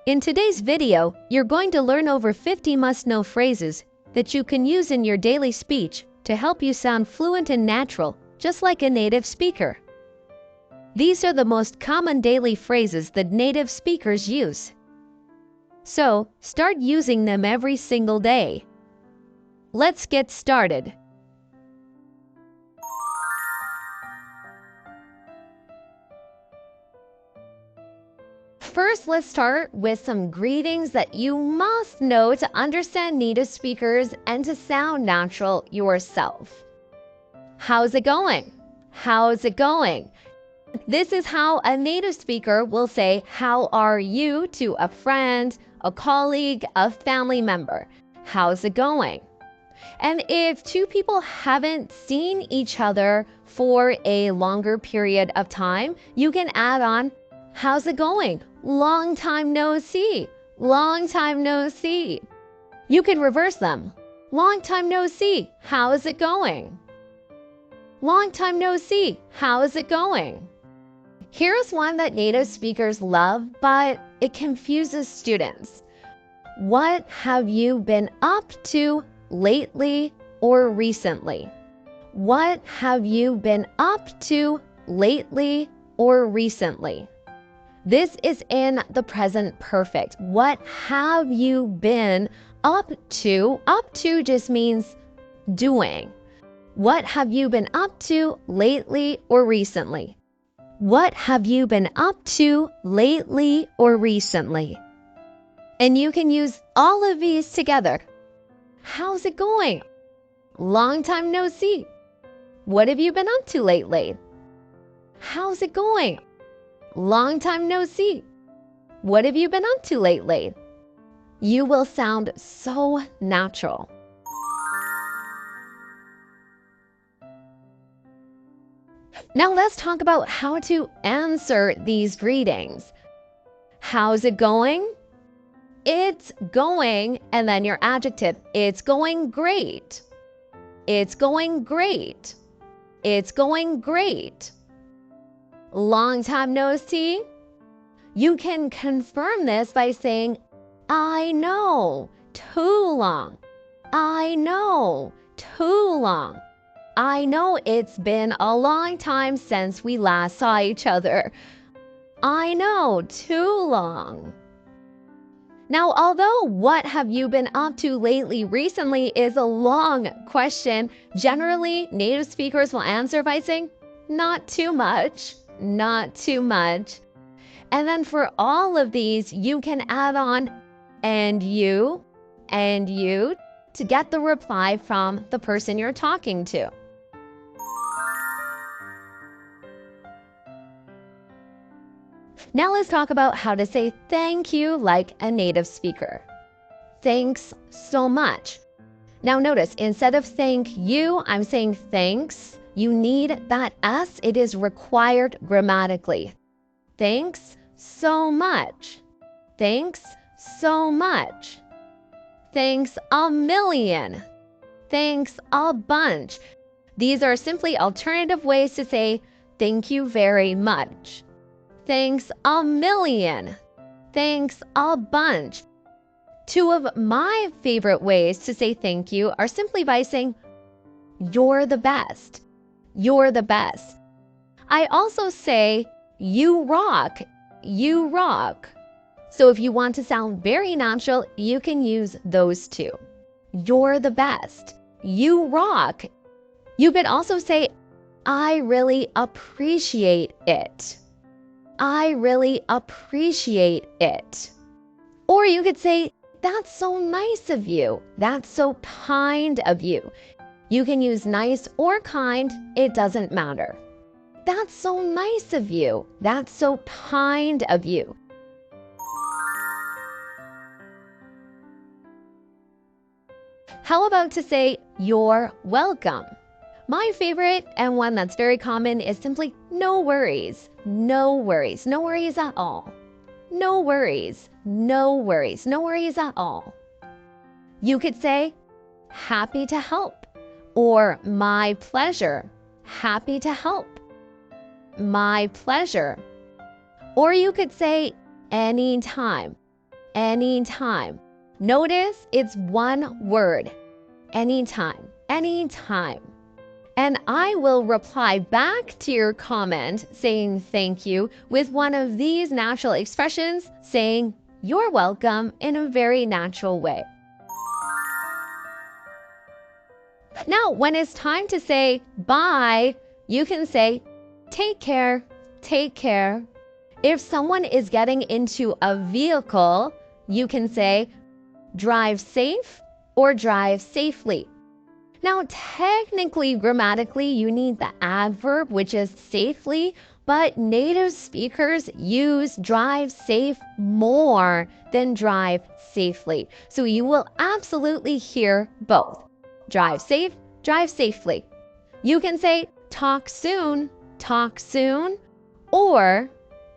In today's video, you're going to learn over 50 must-know phrases that you can use in your daily speech to help you sound fluent and natural, just like a native speaker. These are the most common daily phrases that native speakers use. So, start using them every single day. Let's get started. First, let's start with some greetings that you must know to understand native speakers and to sound natural yourself. How's it going? How's it going? This is how a native speaker will say, "How are you?" to a friend, a colleague, a family member. How's it going? And if two people haven't seen each other for a longer period of time, you can add on, "How's it going? Long time no see. Long time no see." You can reverse them. "Long time no see. How is it going?" "Long time no see. How is it going?" Here's one that native speakers love, but it confuses students. What have you been up to lately or recently? What have you been up to lately or recently? This is in the present perfect. What have you been up to? Up to just means doing. What have you been up to lately or recently? What have you been up to lately or recently? And you can use all of these together. How's it going? Long time no see. What have you been up to lately? How's it going? Long time no see. What have you been up to lately? You will sound so natural. Now let's talk about how to answer these greetings. How's it going? It's going, and then your adjective. It's going great. It's going great. It's going great. Long time no see. You can confirm this by saying, "I know, too long. I know, too long. I know it's been a long time since we last saw each other. I know, too long." Now, although "what have you been up to lately recently" is a long question, generally native speakers will answer by saying, "Not too much, not too much." And then for all of these, you can add on and you to get the reply from the person you're talking to. Now let's talk about how to say thank you like a native speaker. Thanks so much. Now notice, instead of thank you, I'm saying thanks. You need that S. It is required grammatically. Thanks so much. Thanks so much. Thanks a million. Thanks a bunch. These are simply alternative ways to say thank you very much. Thanks a million. Thanks a bunch. Two of my favorite ways to say thank you are simply by saying, "You're the best. You're the best." I also say, "You rock. You rock." So if you want to sound very natural, you can use those two. You're the best. You rock. You could also say, "I really appreciate it. I really appreciate it." Or you could say, "That's so nice of you. That's so kind of you." You can use nice or kind, it doesn't matter. "That's so nice of you. That's so kind of you." How about to say, "You're welcome"? My favorite, and one that's very common, is simply "no worries, no worries, no worries at all. No worries, no worries, no worries at all." You could say, "Happy to help," or "My pleasure, happy to help. My pleasure." Or you could say, "Anytime, anytime. Notice it's one word. Anytime, anytime. And I will reply back to your comment saying thank you with one of these natural expressions saying you're welcome in a very natural way. Now, when it's time to say bye, you can say take care, take care. If someone is getting into a vehicle, you can say drive safe or drive safely. Now, technically, grammatically, you need the adverb, which is safely, but native speakers use drive safe more than drive safely. So you will absolutely hear both. Drive safe, drive safely. You can say talk soon, or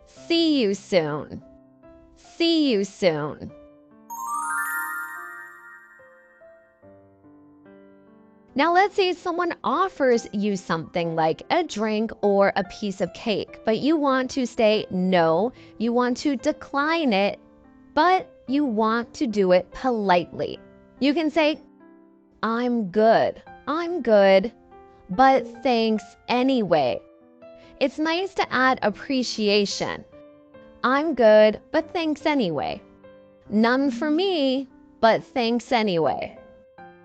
see you soon, see you soon. Now let's say someone offers you something like a drink or a piece of cake, but you want to say no, you want to decline it, but you want to do it politely. You can say, I'm good, but thanks anyway. It's nice to add appreciation. I'm good, but thanks anyway. None for me, but thanks anyway.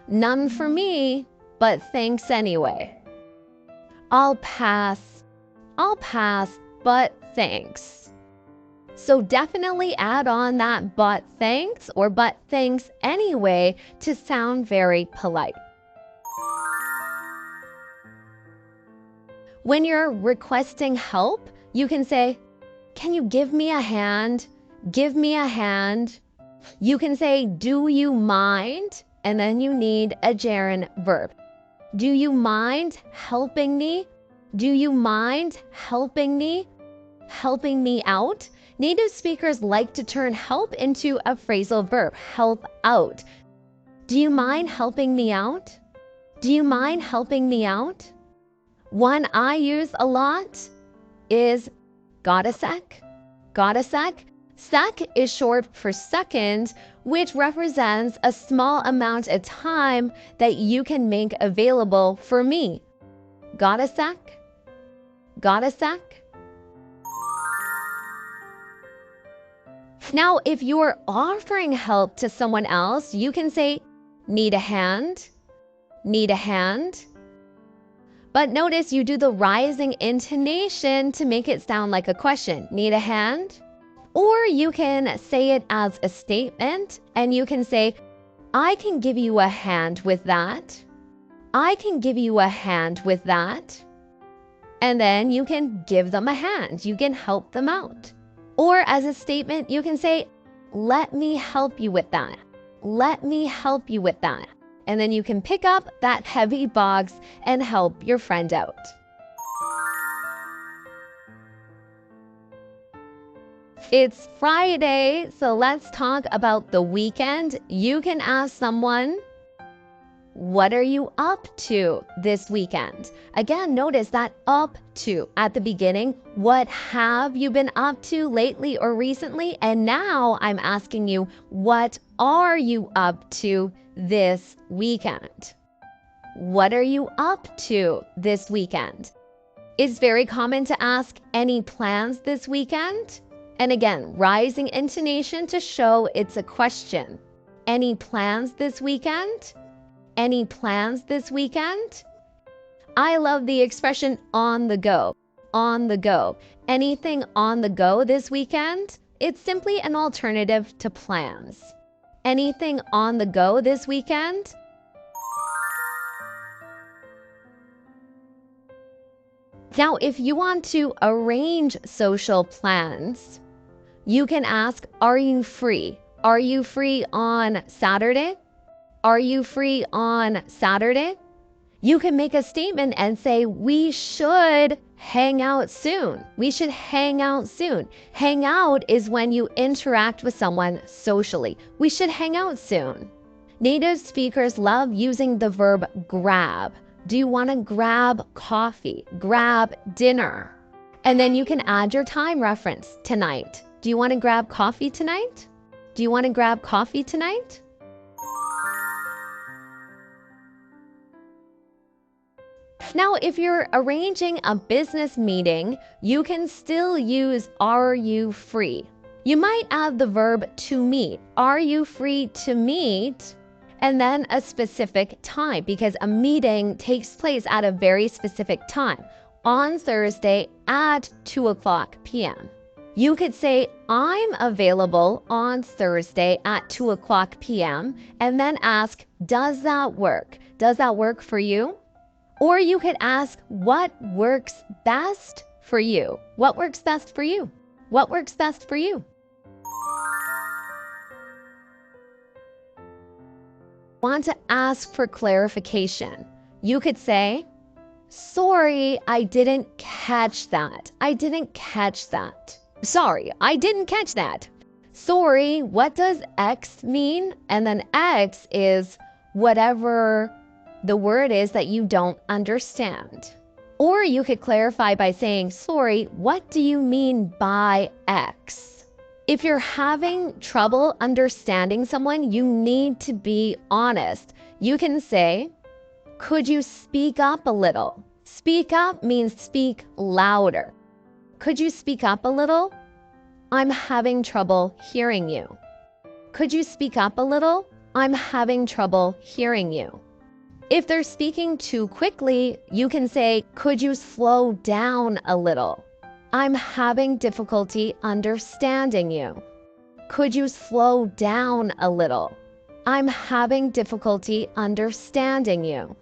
None for me, but thanks anyway. I'll pass, but thanks. So definitely add on that but thanks or but thanks anyway to sound very polite. When you're requesting help, you can say, can you give me a hand? Give me a hand. You can say, do you mind? And then you need a gerund verb. Do you mind helping me? Do you mind helping me? Helping me out? Native speakers like to turn help into a phrasal verb, help out. Do you mind helping me out? Do you mind helping me out? One I use a lot is got a sec? Got a sec? Sec is short for second, which represents a small amount of time that you can make available for me. Got a sec? Got a sec? Now, if you're offering help to someone else, you can say, need a hand? Need a hand? But notice you do the rising intonation to make it sound like a question. Need a hand? Or you can say it as a statement and you can say, I can give you a hand with that. I can give you a hand with that. And then you can give them a hand. You can help them out. Or as a statement, you can say, let me help you with that. Let me help you with that. And then you can pick up that heavy box and help your friend out. It's Friday, so let's talk about the weekend. You can ask someone, what are you up to this weekend? Again, notice that up to at the beginning. What have you been up to lately or recently? And now I'm asking you, what are you up to this weekend? What are you up to this weekend? It's very common to ask, any plans this weekend? And again, rising intonation to show it's a question. Any plans this weekend? Any plans this weekend? I love the expression on the go. On the go. Anything on the go this weekend? It's simply an alternative to plans. Anything on the go this weekend? Now, if you want to arrange social plans, you can ask, are you free? Are you free on Saturday? Are you free on Saturday? You can make a statement and say, we should hang out soon. We should hang out soon. Hang out is when you interact with someone socially. We should hang out soon. Native speakers love using the verb grab. Do you want to grab coffee? Grab dinner? And then you can add your time reference, tonight. Do you want to grab coffee tonight? Do you want to grab coffee tonight? Now, if you're arranging a business meeting, you can still use "Are you free?" You might add the verb "to meet." Are you free to meet? And then a specific time, because a meeting takes place at a very specific time, on Thursday at 2:00 p.m. You could say, "I'm available on Thursday at 2:00 p.m. and then ask, "Does that work? Does that work for you?" Or you could ask, "What works best for you? What works best for you? What works best for you?" Want to ask for clarification? You could say, "Sorry, I didn't catch that. I didn't catch that. Sorry, I didn't catch that. Sorry, what does X mean?" And then X is whatever the word is that you don't understand. Or you could clarify by saying, "Sorry, what do you mean by X?" If you're having trouble understanding someone, you need to be honest. You can say, "Could you speak up a little?" Speak up means speak louder. "Could you speak up a little? I'm having trouble hearing you." "Could you speak up a little? I'm having trouble hearing you." If they're speaking too quickly, you can say, "Could you slow down a little? I'm having difficulty understanding you." "Could you slow down a little? I'm having difficulty understanding you."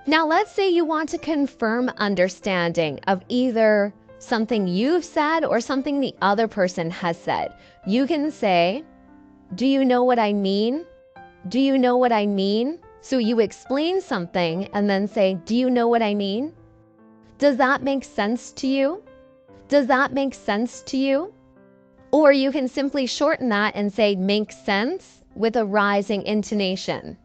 Now, let's say you want to confirm understanding of either something you've said or something the other person has said. You can say, "Do you know what I mean? Do you know what I mean?" So you explain something and then say, "Do you know what I mean? Does that make sense to you? Does that make sense to you?" Or you can simply shorten that and say "makes sense" with a rising intonation.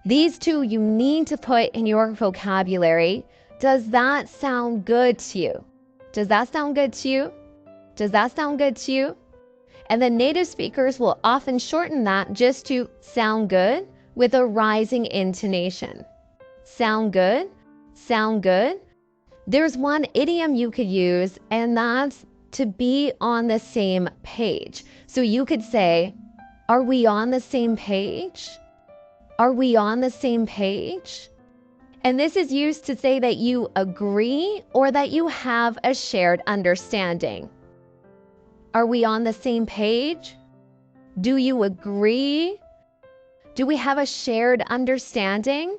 These two you need to put in your vocabulary. Does that sound good to you? Does that sound good to you? Does that sound good to you? And then native speakers will often shorten that just to "sound good" with a rising intonation. Sound good? Sound good? There's one idiom you could use, and that's to be on the same page. So you could say, "Are we on the same page? Are we on the same page?" And this is used to say that you agree or that you have a shared understanding. Are we on the same page? Do you agree? Do we have a shared understanding?